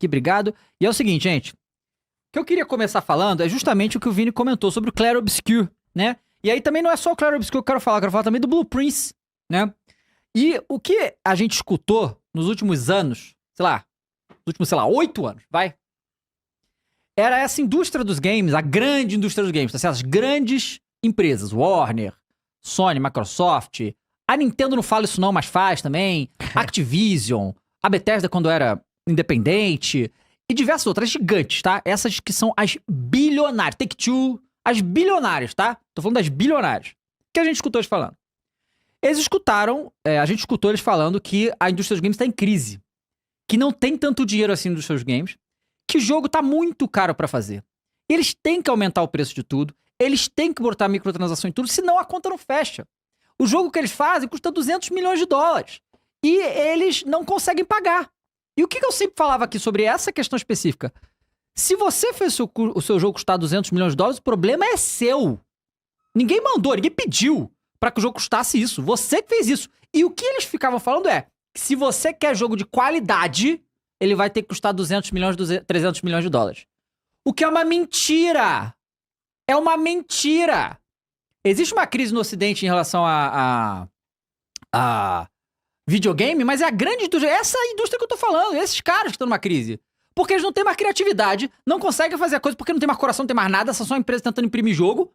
aqui, obrigado. E é o seguinte, gente. O que eu queria começar falando é justamente o que o Vini comentou sobre o Clair Obscur, né? E aí também não é só o Clair Obscur que eu quero falar também do Blue Prince, né? E o que a gente escutou nos últimos anos, nos últimos, 8 anos, era essa indústria dos games, a grande indústria dos games, tá certo? As grandes empresas, Warner, Sony, Microsoft, a Nintendo não fala isso não, mas faz também, Activision, a Bethesda quando era independente, e diversas outras gigantes, tá? Essas que são as bilionárias, Take-Two, as bilionárias, tá? Tô falando das bilionárias. O que a gente escutou eles falando? Eles escutaram, a gente escutou eles falando que a indústria dos games tá em crise, que não tem tanto dinheiro assim nos seus games, que o jogo tá muito caro pra fazer. Eles têm que aumentar o preço de tudo, eles têm que botar microtransação em tudo, senão a conta não fecha. O jogo que eles fazem custa 200 milhões de dólares. E eles não conseguem pagar. E o que eu sempre falava aqui sobre essa questão específica? Se você fez o seu jogo custar 200 milhões de dólares, o problema é seu. Ninguém mandou, ninguém pediu pra que o jogo custasse isso. Você que fez isso. E o que eles ficavam falando é que se você quer jogo de qualidade, ele vai ter que custar 200 milhões, 300 milhões de dólares. O que é uma mentira. É uma mentira. Existe uma crise no Ocidente em relação a videogame, mas é a grande indústria, essa indústria que eu tô falando, esses caras que estão numa crise. Porque eles não têm mais criatividade, não conseguem fazer a coisa porque não tem mais coração, não tem mais nada, são só empresas tentando imprimir jogo.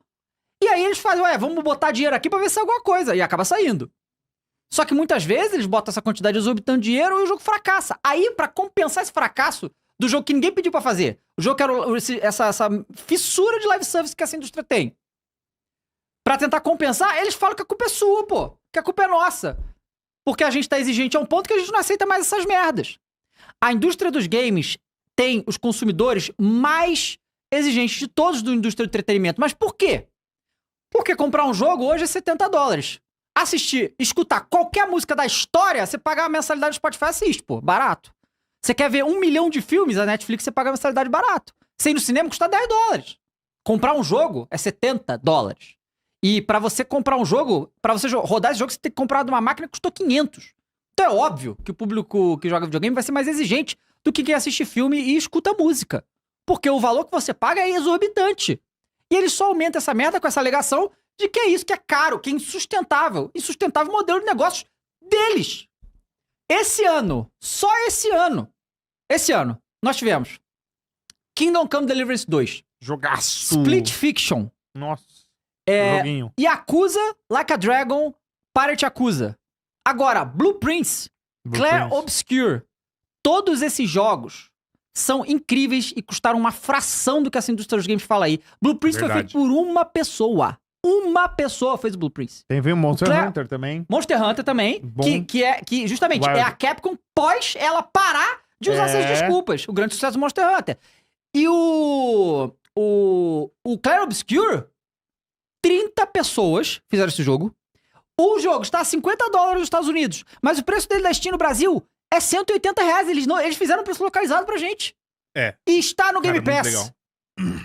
E aí eles fazem, vamos botar dinheiro aqui pra ver se é alguma coisa, e acaba saindo. Só que muitas vezes eles botam essa quantidade exorbitante de dinheiro e o jogo fracassa. Aí, pra compensar esse fracasso do jogo que ninguém pediu pra fazer, o jogo que era essa fissura de live service que essa indústria tem, pra tentar compensar, eles falam que a culpa é sua, pô. Que a culpa é nossa. Porque a gente tá exigente a um ponto que a gente não aceita mais essas merdas. A indústria dos games tem os consumidores mais exigentes de todos da indústria do entretenimento. Mas por quê? Porque comprar um jogo hoje é 70 dólares. Escutar qualquer música da história, você paga a mensalidade do Spotify e assiste, pô. Barato. Você quer ver 1 milhão de filmes, a Netflix você paga a mensalidade barato. Você ir no cinema custa 10 dólares. Comprar um jogo é 70 dólares. E pra você comprar um jogo, pra você rodar esse jogo, você tem que comprar de uma máquina que custou 500. Então é óbvio que o público que joga videogame vai ser mais exigente do que quem assiste filme e escuta música. Porque o valor que você paga é exorbitante. E eles só aumentam essa merda com essa alegação de que é isso, que é caro, que é insustentável. Insustentável modelo de negócios deles. Esse ano, só esse ano, nós tivemos Kingdom Come Deliverance 2. Jogaço. Split Fiction. Nossa. Joguinho. Yakuza, Like a Dragon, Pirate Yakuza. Agora, Blue Prince, Clair Obscur. Todos esses jogos são incríveis e custaram uma fração do que essa indústria dos games fala aí. Blue Prince foi feito por uma pessoa. Uma pessoa fez o Blue Prince. Tem o Monster Hunter também. Monster Hunter também, que justamente é a Capcom pós ela parar de usar essas desculpas. O grande sucesso do Monster Hunter. E o Clair Obscur, 30 pessoas fizeram esse jogo. O jogo está a 50 dólares nos Estados Unidos, mas o preço dele da Steam no Brasil é 180 reais. Eles fizeram um preço localizado pra gente. E está no Game Pass. Legal.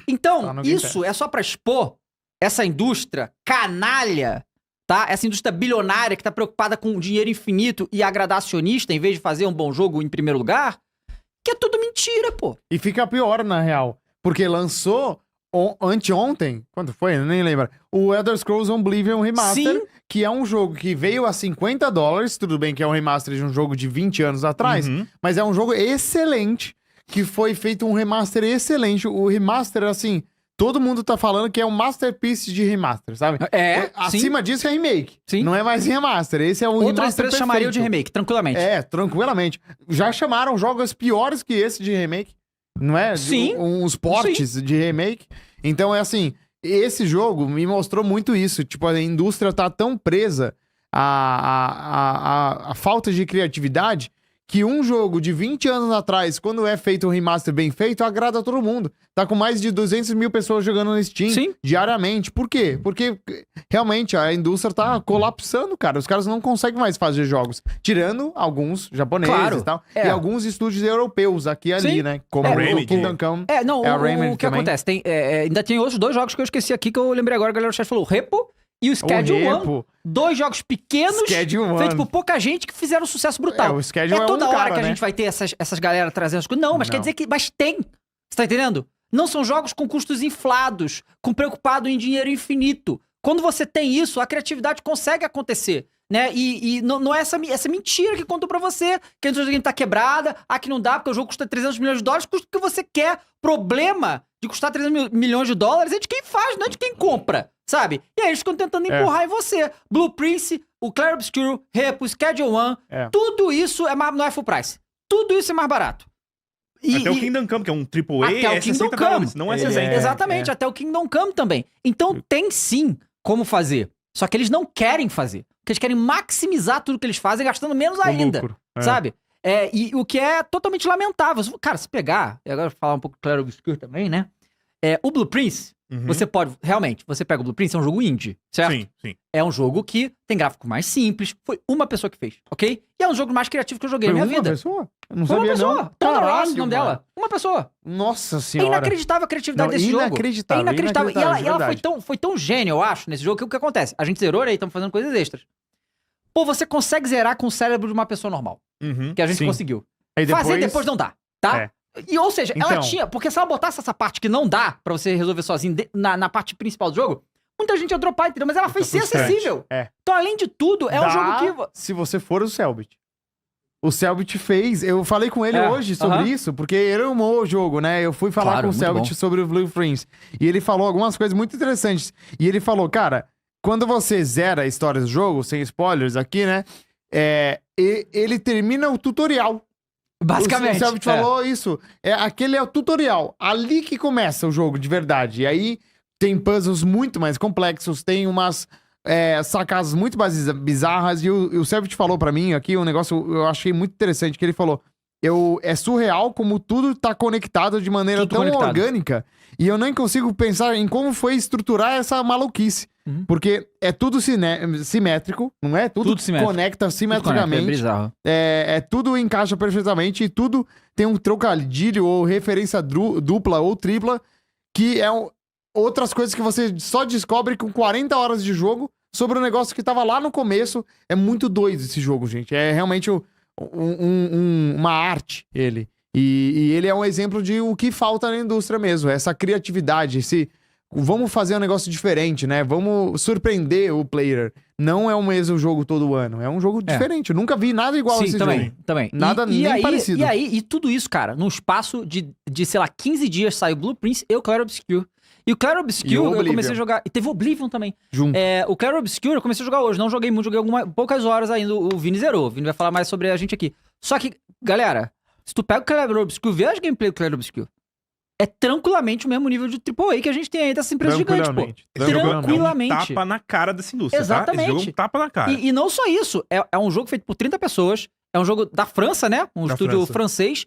Então, isso é só pra expor essa indústria canalha, tá? Essa indústria bilionária que tá preocupada com dinheiro infinito e agradar acionista em vez de fazer um bom jogo em primeiro lugar, que é tudo mentira, pô. E fica pior, na real, porque lançou anteontem, quando foi? Eu nem lembro. O Elder Scrolls Oblivion Remaster, que é um jogo que veio a 50 dólares, tudo bem que é um remaster de um jogo de 20 anos atrás, mas é um jogo excelente, que foi feito um remaster excelente. O remaster, assim, todo mundo tá falando que é um masterpiece de remaster, sabe? Acima disso é remake. Não é mais remaster. Esse é um remaster remaster perfeito. Chamariam de remake, tranquilamente. Tranquilamente. Já chamaram jogos piores que esse de remake. Não é? Uns portes de remake. Então é assim, esse jogo me mostrou muito isso. Tipo, a indústria tá tão presa à falta de criatividade que um jogo de 20 anos atrás, quando é feito um remaster bem feito, agrada a todo mundo. Tá com mais de 200 mil pessoas jogando no Steam diariamente. Por quê? Porque realmente a indústria tá colapsando, cara. Os caras não conseguem mais fazer jogos. Tirando alguns japoneses e tal. E alguns estúdios europeus aqui e ali, né? Como o Kingdom Come. O que acontece? Ainda tem outros 2 jogos que eu esqueci aqui, que eu lembrei agora, a galera do chat falou. Repo e o Schedule One. Repo. 2 jogos pequenos, Schedule feitos One. por pouca gente, que fizeram um sucesso brutal. O Schedule é toda um hora cara, que a né? gente vai ter essas galera trazendo as coisas. Não, mas quer Não. dizer que... Mas tem. Você tá entendendo? Não são jogos com custos inflados, com preocupado em dinheiro infinito. Quando você tem isso, a criatividade consegue acontecer, né? E não é essa mentira que contou pra você, que a indústria do game tá quebrada, que não dá porque o jogo custa 300 milhões de dólares, custa o que você quer. Problema de custar 300 milhões de dólares é de quem faz, não é de quem compra, sabe? E aí eles ficam tentando empurrar em você. Blue Prince, o Clair Obscur, Repo, Schedule One, tudo isso não é full price. Tudo isso é mais barato. Até o Kingdom Come, que é um AAA, até o é Kingdom 60 Come. dólares, não é 60. Exatamente, até o Kingdom Come também. Então tem sim como fazer. Só que eles não querem fazer. Porque eles querem maximizar tudo que eles fazem, gastando menos ainda. lucro. Sabe? E o que é totalmente lamentável. Cara, se pegar, e agora eu vou falar um pouco do Clair Obscur também, né? O Blue Prince, você pode... Realmente, você pega o Blue Prince, é um jogo indie, certo? Sim, sim. É um jogo que tem gráfico mais simples. Foi uma pessoa que fez, ok? E é um jogo mais criativo que eu joguei na minha vida. Pessoa? Eu não Foi uma sabia, pessoa. não. Thunder Ross, Caralho, o nome mano. dela. Uma pessoa. Nossa É senhora. inacreditável a criatividade Não, desse jogo. inacreditável, É inacreditável. E ela verdade. foi tão gênia, eu acho, nesse jogo, que o que acontece? A gente zerou, aí estamos fazendo coisas extras. Pô, você consegue zerar com o cérebro de uma pessoa normal. Uhum. Que a gente Sim. conseguiu. Aí Fazer depois não dá, tá? É. E, ou seja, ela Então. tinha... Porque se ela botasse essa parte que não dá pra você resolver sozinho na parte principal do jogo, muita gente ia dropar, entendeu? Mas ela fez ser frustrante. acessível. É. Então, além de tudo, é um Dá jogo que... se você for o Selbit. O Selbit fez... Eu falei com ele hoje sobre aham. isso, porque ele amou o jogo, né? Eu fui falar Claro, com o muito Selbit bom. sobre o Blue Prince. E ele falou algumas coisas muito interessantes. E ele falou, cara, quando você zera a história do jogo, sem spoilers aqui, né? Ele termina o tutorial. Basicamente. O Selbit falou isso. Aquele é o tutorial. Ali que começa o jogo, de verdade. E aí tem puzzles muito mais complexos, tem umas sacadas muito mais bizarras. E o Selbit falou pra mim aqui um negócio eu achei muito interessante, que ele falou... É surreal como tudo tá conectado de maneira Tudo tão conectado. orgânica. E eu nem consigo pensar em como foi estruturar essa maluquice. Uhum. Porque é tudo simétrico, não é? Tudo simétrico. conecta É simetricamente. bizarro. Tudo encaixa perfeitamente e tudo tem um trocadilho ou referência dupla ou tripla, que outras coisas que você só descobre com 40 horas de jogo sobre um negócio que tava lá no começo. É muito doido esse jogo, gente. É realmente uma arte, ele. E ele é um exemplo de o que falta na indústria mesmo. Essa criatividade, vamos fazer um negócio diferente, né? Vamos surpreender o player. Não é o mesmo jogo todo ano. É um jogo diferente. Eu nunca vi nada igual a esse jogo. Também. Nada nem parecido. E tudo isso, cara, num espaço de, sei lá, 15 dias saiu Blue Prince e o Clair Obscur. E o Clair Obscur E o eu Oblivion. comecei a jogar... E teve o Oblivion também. Junto. O Clair Obscur eu comecei a jogar hoje. Não joguei muito, joguei poucas horas ainda. O Vini zerou. O Vini vai falar mais sobre a gente aqui. Só que, galera, se tu pega o Clair Obscur, vê as gameplay do Clair Obscur. É tranquilamente o mesmo nível de AAA que a gente tem aí dessas empresas gigantes, pô. Tranquilamente. É um tapa na cara dessa indústria, Exatamente. tá? Esse jogo é um tapa na cara. E não só isso, é um jogo feito por 30 pessoas, é um jogo da França, né? Um Da estúdio França. francês,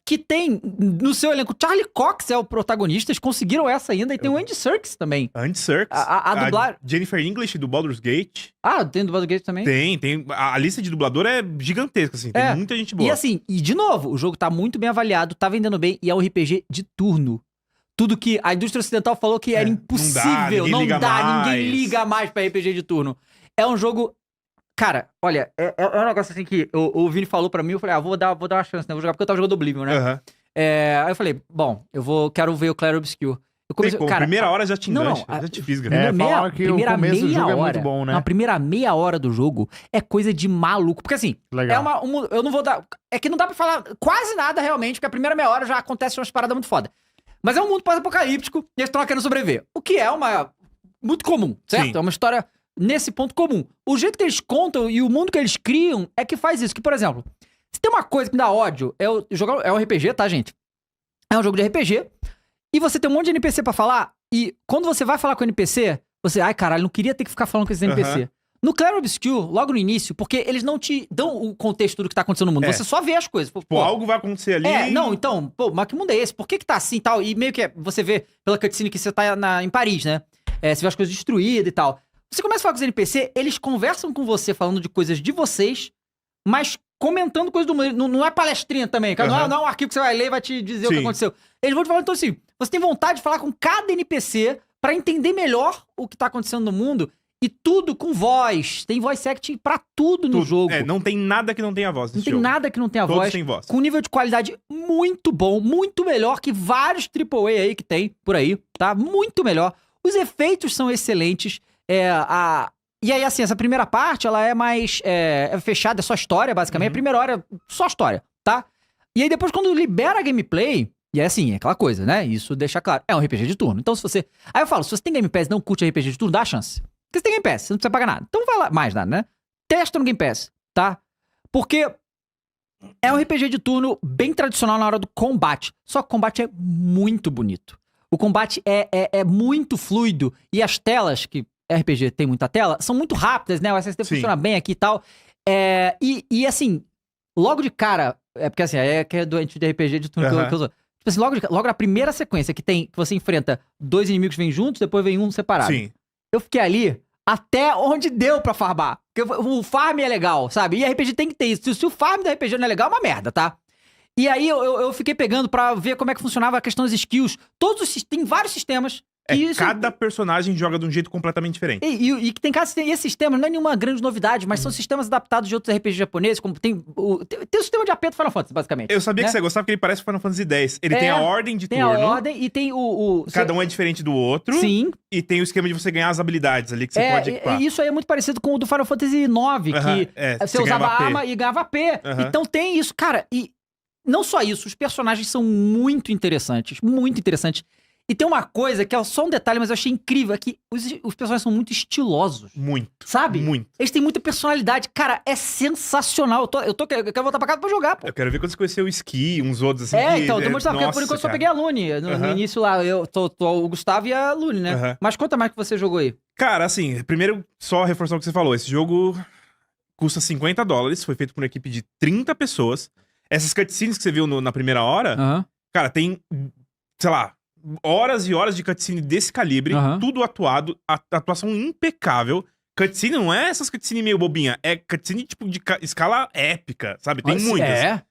que tem no seu elenco Charlie Cox é o protagonista, eles conseguiram essa ainda, e tem o Andy Serkis também. Andy Serkis, A dublar... Jennifer English do Baldur's Gate. Tem do Baldur's Gate também? Tem. A lista de dublador é gigantesca, assim. Tem muita gente boa. E assim, de novo, o jogo tá muito bem avaliado, tá vendendo bem, e é um RPG de turno. Tudo que a indústria ocidental falou que era impossível, ninguém liga mais. ninguém liga mais pra RPG de turno. É um jogo... Cara, olha, é um negócio assim que o Vini falou pra mim, eu falei, vou dar uma chance, né? Vou jogar porque eu tava jogando Oblivion, né? Aham. Aí eu falei, bom, quero ver o Clair Obscur. Eu comecei, Tem como, cara, primeira hora já te engancha, não, já te fisga. Falaram que o começo do jogo é muito bom, né? A primeira meia hora do jogo é coisa de maluco. Porque assim, Legal. eu não vou dar... É que não dá pra falar quase nada realmente, porque a primeira meia hora já acontece umas paradas muito foda. Mas é um mundo pós-apocalíptico e eles estão querendo sobreviver. O que é muito comum, certo? Sim. É uma história nesse ponto comum. O jeito que eles contam e o mundo que eles criam é que faz isso. Que, por exemplo, se tem uma coisa que me dá ódio, é um RPG, tá, gente? É um jogo de RPG. E você tem um monte de NPC pra falar. E quando você vai falar com o NPC, você... Ai, caralho, não queria ter que ficar falando com esse NPC. No Clair Obscur, logo no início, porque eles não te dão o contexto do que tá acontecendo no mundo. Você só vê as coisas. Pô, algo vai acontecer ali. Não, então, mas que mundo é esse? Por que tá assim e tal? E meio que você vê pela cutscene que você tá em Paris, né? Você vê as coisas destruídas e tal. Você começa a falar com os NPC, eles conversam com você falando de coisas de vocês, mas comentando coisas do mundo. Não é palestrinha também, cara. Não é um arquivo que você vai ler e vai te dizer o que aconteceu. Eles vão te falar, então assim, você tem vontade de falar com cada NPC pra entender melhor o que tá acontecendo no mundo. E tudo com voz. Tem voice acting pra tudo no jogo. Não tem nada que não tenha voz Não nesse tem jogo. nada que não tenha Todos voz. têm voz. Com um nível de qualidade muito bom, muito melhor que vários AAA aí que tem por aí, tá? Muito melhor. Os efeitos são excelentes. E aí, assim, essa primeira parte, ela é mais fechada, é só história, basicamente. A primeira hora é só história, tá? E aí, depois, quando libera a gameplay, e é assim, é aquela coisa, né? Isso deixa claro. É um RPG de turno. Então, se você... Aí eu falo, se você tem Game Pass e não curte RPG de turno, dá a chance. Porque você tem Game Pass, você não precisa pagar nada. Então vai lá, mais nada, né? Testa no Game Pass, tá? Porque é um RPG de turno bem tradicional na hora do combate. Só que o combate é muito bonito. O combate é muito fluido. E as telas, que RPG tem muita tela, são muito rápidas, né? O SSD funciona bem aqui e tal. E assim, logo de cara... porque assim, que é doente de RPG de turno que eu uso. Tipo assim, logo na primeira sequência que você enfrenta 2 inimigos que vêm juntos, depois vem um separado. Sim. Eu fiquei ali até onde deu pra farmar. Porque o farm é legal, sabe? E RPG tem que ter isso. Se o farm do RPG não é legal, é uma merda, tá? E aí eu fiquei pegando pra ver como é que funcionava a questão das skills. Tem vários sistemas. Cada personagem joga de um jeito completamente diferente. E que tem esse sistema, não é nenhuma grande novidade, mas são sistemas adaptados de outros RPGs japoneses, como tem o sistema de AP do Final Fantasy, basicamente. Eu sabia né? que você gostava, porque ele parece Final Fantasy X. Ele tem a ordem de tem turno. Tem a ordem e tem Cada um é diferente do outro. Sim. E tem o esquema de você ganhar as habilidades ali que você pode equipar. Isso aí é muito parecido com o do Final Fantasy IX, que você usava a arma e ganhava AP. Então tem isso, cara. E não só isso, os personagens são muito interessantes. Muito interessantes. E tem uma coisa que é só um detalhe, mas eu achei incrível, é que os personagens são muito estilosos. Muito. Sabe? Muito. Eles têm muita personalidade. Cara, é sensacional. Eu quero voltar pra casa pra jogar, pô. Eu quero ver quando você conhecer o Ski, uns outros assim. Então, eu tô mostrando, porque por enquanto eu só peguei a Lune. No início lá, eu tô o Gustavo e a Lune, né? Mas conta mais que você jogou aí. Cara, assim, primeiro, só reforçar o que você falou. Esse jogo custa $50, foi feito por uma equipe de 30 pessoas. Essas cutscenes que você viu na primeira hora, cara, tem, sei lá, horas e horas de cutscene desse calibre, tudo atuado, atuação impecável. Cutscene não é essas cutscene meio bobinha, é cutscene tipo de escala épica, sabe? Tem muitas.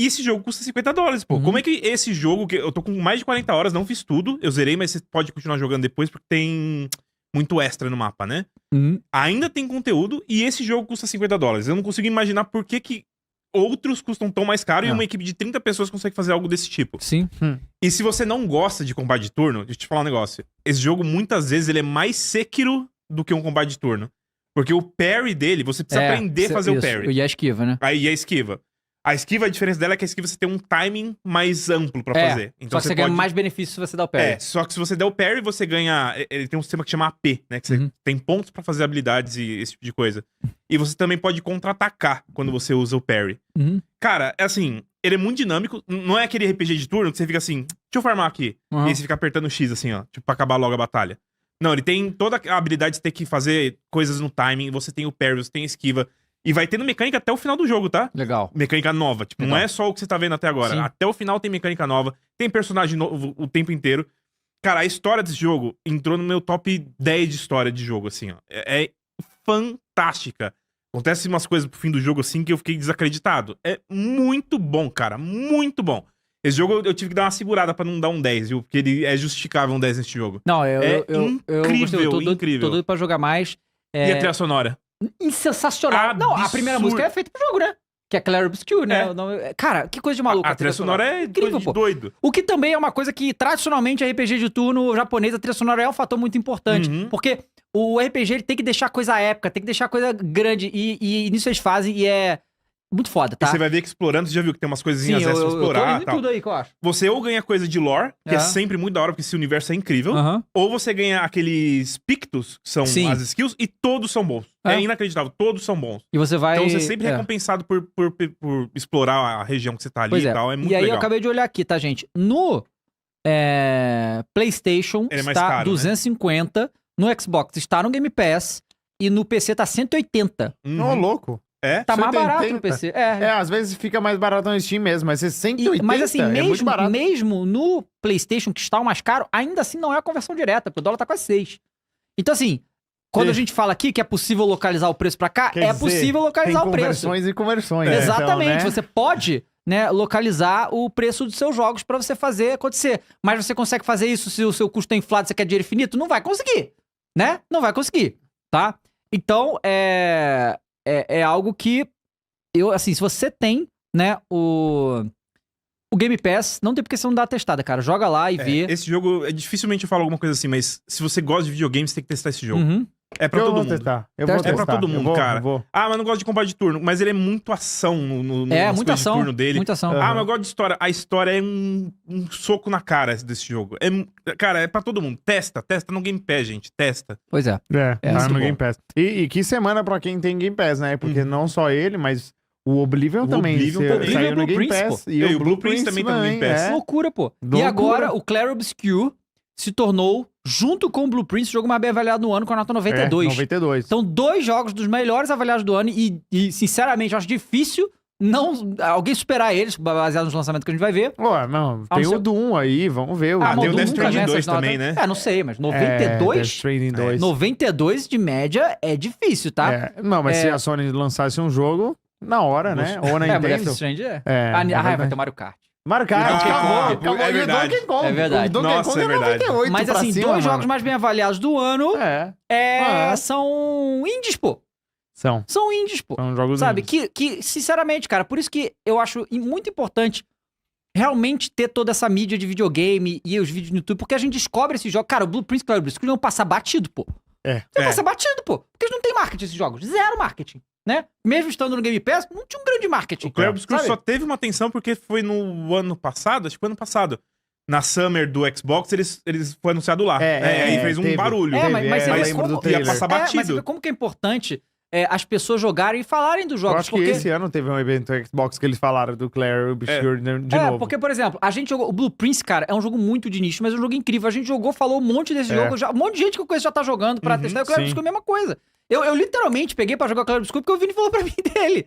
E esse jogo custa $50, pô. Como é que esse jogo, que eu tô com mais de 40 horas, não fiz tudo, eu zerei, mas você pode continuar jogando depois, porque tem muito extra no mapa, né? Ainda tem conteúdo, e esse jogo custa $50. Eu não consigo imaginar por que outros custam tão mais caro e uma equipe de 30 pessoas consegue fazer algo desse tipo. Sim. E se você não gosta de combate de turno, deixa eu te falar um negócio. Esse jogo, muitas vezes, ele é mais Sekiro do que um combate de turno. Porque o parry dele, você precisa aprender a fazer o parry. E a esquiva, né? Aí a esquiva. A esquiva, a diferença dela é que a esquiva você tem um timing mais amplo pra fazer. Então só que você ganha mais benefício se você dá o parry. Só que se você der o parry, você ganha... Ele tem um sistema que chama AP, né? Que você tem pontos pra fazer habilidades e esse tipo de coisa. E você também pode contra-atacar quando você usa o parry. Cara, é assim... Ele é muito dinâmico. Não é aquele RPG de turno que você fica assim... Deixa eu farmar aqui. E aí você fica apertando X assim, ó. Tipo, pra acabar logo a batalha. Não, ele tem toda a habilidade de ter que fazer coisas no timing. Você tem o parry, você tem a esquiva. E vai tendo mecânica até o final do jogo, tá? Legal. Mecânica nova. Tipo, não é só o que você tá vendo até agora. Sim. Até o final tem mecânica nova. Tem personagem novo o tempo inteiro. Cara, a história desse jogo entrou no meu top 10 de história de jogo, assim, ó. É fantástica. Acontecem umas coisas pro fim do jogo, assim, que eu fiquei desacreditado. É muito bom, cara. Muito bom. Esse jogo eu tive que dar uma segurada pra não dar um 10, viu? Porque ele é justificável um 10 nesse jogo. Não, eu incrível, gostei, incrível. Tô doido pra jogar mais. E a trilha sonora? Sensacional. Não, a primeira música é feita pro jogo, né? Que é Clair Obscure, né? Cara, que coisa de maluco. A trilha sonora é incrível, pô. Doido. O que também é uma coisa que, tradicionalmente, RPG de turno japonês, a trilha sonora é um fator muito importante. Porque o RPG, ele tem que deixar coisa épica, tem que deixar coisa grande. E nisso eles fazem e é muito foda, tá? E você vai ver que explorando, você já viu que tem umas coisinhas extras pra explorar. Eu tô indo tudo aí, que eu acho. Você ou ganha coisa de lore, que é sempre muito da hora, porque esse universo é incrível. Ou você ganha aqueles pictos, que são as skills, e todos são bons. É inacreditável, todos são bons. E você vai... Então você é sempre recompensado por explorar a região que você tá ali e tal. É muito legal. E aí eu acabei de olhar aqui, tá, gente? No PlayStation ele é mais está caro, $250, né? No Xbox está no Game Pass e no PC tá 180. Ô, louco. Tá mais 180. barato no PC. Às vezes fica mais barato no Steam mesmo, mas 180 mas assim, é muito barato. mesmo no PlayStation, que está o mais caro, ainda assim não é a conversão direta, porque o dólar tá quase 6. Então assim, quando a gente fala aqui que é possível localizar o preço pra cá, Quer dizer, possível localizar o preço. conversões e conversões. Exatamente, então, né? você pode né, localizar o preço dos seus jogos pra você fazer acontecer. Mas você consegue fazer isso se o seu custo é inflado e você quer dinheiro infinito? Não vai conseguir, né? Não vai conseguir, tá? Então, é algo que eu, assim, se você tem, né, o Game Pass, não tem porque você não dá a testada, cara. Joga lá e vê. Esse jogo, dificilmente eu falo alguma coisa assim, mas se você gosta de videogame, você tem que testar esse jogo. Uhum. É pra Eu todo vou mundo. testar. Eu Testa. vou testar. É pra todo mundo, cara. Vou. Ah, mas não gosto de combate de turno. Mas ele é muito ação no nas Muita coisas de ação, turno dele. muita ação. Ah, mas eu gosto de história. A história é um soco na cara desse jogo. Cara, é pra todo mundo. Testa no Game Pass, gente. Testa. Pois é. Tá muito no bom. Game Pass. E que semana pra quem tem Game Pass, né? Porque não só ele, mas o Oblivion O também Oblivion também. saiu no Blue Game Prince, Pass. pô. E o Blue Prince também tá no Game Pass. é. Loucura, pô. E Loucura. agora, o Clair Obscure se tornou, junto com o Blue Prince, o jogo mais bem avaliado no ano, com a nota 92. 92. Então, 2 jogos dos melhores avaliados do ano e sinceramente, eu acho difícil alguém superar eles, baseado nos lançamentos que a gente vai ver. Ué, não, tem não ser- o Doom aí, vamos ver. Ah, mas tem o Doom Death nunca Stranding ganha 2 essas notas. também, né? Não sei, mas Death 92? Stranding 2. 92 de média é difícil, tá? Não, mas É. se a Sony lançasse um jogo, na hora, né? Ou na mas Death Nintendo. Stranding é. É, Vai verdade. ter o Mario Kart. Mario Kart, Ah, acabou. é E o verdade. Donkey Kong. É verdade. O Donkey Nossa, Kong é verdade. 98 Mas pra assim, cima, 2 mano. jogos mais bem avaliados do ano É. são indies, pô. São São indies, pô. jogos Sabe? indies. Que, sinceramente, cara, por isso que eu acho muito importante realmente ter toda essa mídia de videogame e os vídeos no YouTube, porque a gente descobre esses jogos. Cara, o Blue Prince e Clair Obscure não passa batido, pô. É. Você passa batido, pô. Porque eles não têm marketing esses jogos. Zero marketing, né? Mesmo estando no Game Pass, não tinha um grande marketing. O Clair Obscure sabe? só teve uma atenção porque foi no ano passado, acho que foi ano passado. Na Summer do Xbox, eles foi anunciado lá. Aí fez um teve. barulho. Mas você eu vê lembro como... do trailer. Ia passar mas você batido. vê como que é importante as pessoas jogarem e falarem dos Eu jogos. acho que esse ano teve um evento Xbox que eles falaram do Clair Obscure de novo. Porque, por exemplo, a gente jogou... O Blue Prince, cara, é um jogo muito de nicho, mas é um jogo incrível. A gente jogou, falou um monte desse jogo. Um monte de gente que eu conheço já tá jogando pra testar. E o Clair sim. Obscure é a mesma coisa. Eu literalmente peguei pra jogar o Clair Obscure porque o Vini falou pra mim dele.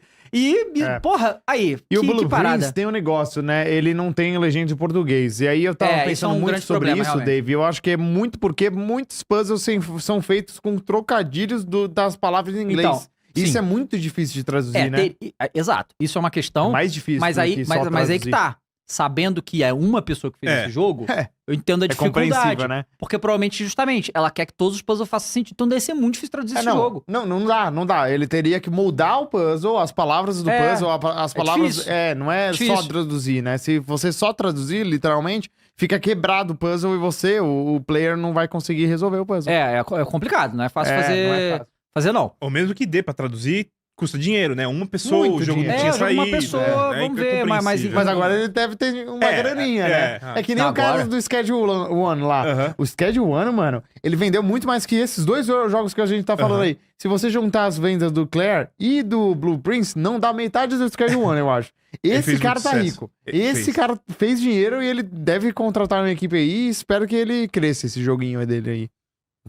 Porra, aí, E o que Blue parada. Prince tem um negócio, né? Ele não tem legenda em português. E aí eu tava Isso é pensando um muito grande sobre problema, isso, realmente. Dave. Eu acho que é muito porque muitos puzzles são feitos com trocadilhos das palavras em inglês. Então, isso sim. é muito difícil de traduzir, né? Exato. Isso é uma questão. É mais difícil Mas do aí, que só mas aí que traduzir. tá. Sabendo que é uma pessoa que fez esse jogo, eu entendo a É dificuldade. compreensível, né? Porque provavelmente, justamente, ela quer que todos os puzzles façam sentido. Então deve ser muito difícil traduzir esse não, jogo. não dá. Ele teria que moldar o puzzle, as palavras do puzzle, as palavras. difícil. Não é Difícil. só traduzir, né? Se você só traduzir, literalmente, fica quebrado o puzzle e você, o player, não vai conseguir resolver o puzzle. É complicado, não é fácil Não é fazer. fácil. Fazer, não. Ou mesmo que dê pra traduzir, custa dinheiro, né? Uma pessoa, Muito o jogo dinheiro. não tinha o jogo uma saído. pessoa, vamos ver, mas Mas agora ele deve ter uma graninha, né? É que nem Não, o cara agora. do Schedule One lá. Aham. O Schedule One, mano, ele vendeu muito mais que esses dois jogos que a gente tá falando aí. Se você juntar as vendas do Clair e do Blue Prince, não dá metade do Schedule One, eu acho. Esse fez cara muito tá sucesso. rico. Ele Esse fez. cara fez dinheiro e ele deve contratar uma equipe aí e espero que ele cresça esse joguinho aí dele aí.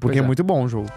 Porque Pois é é. muito bom o jogo.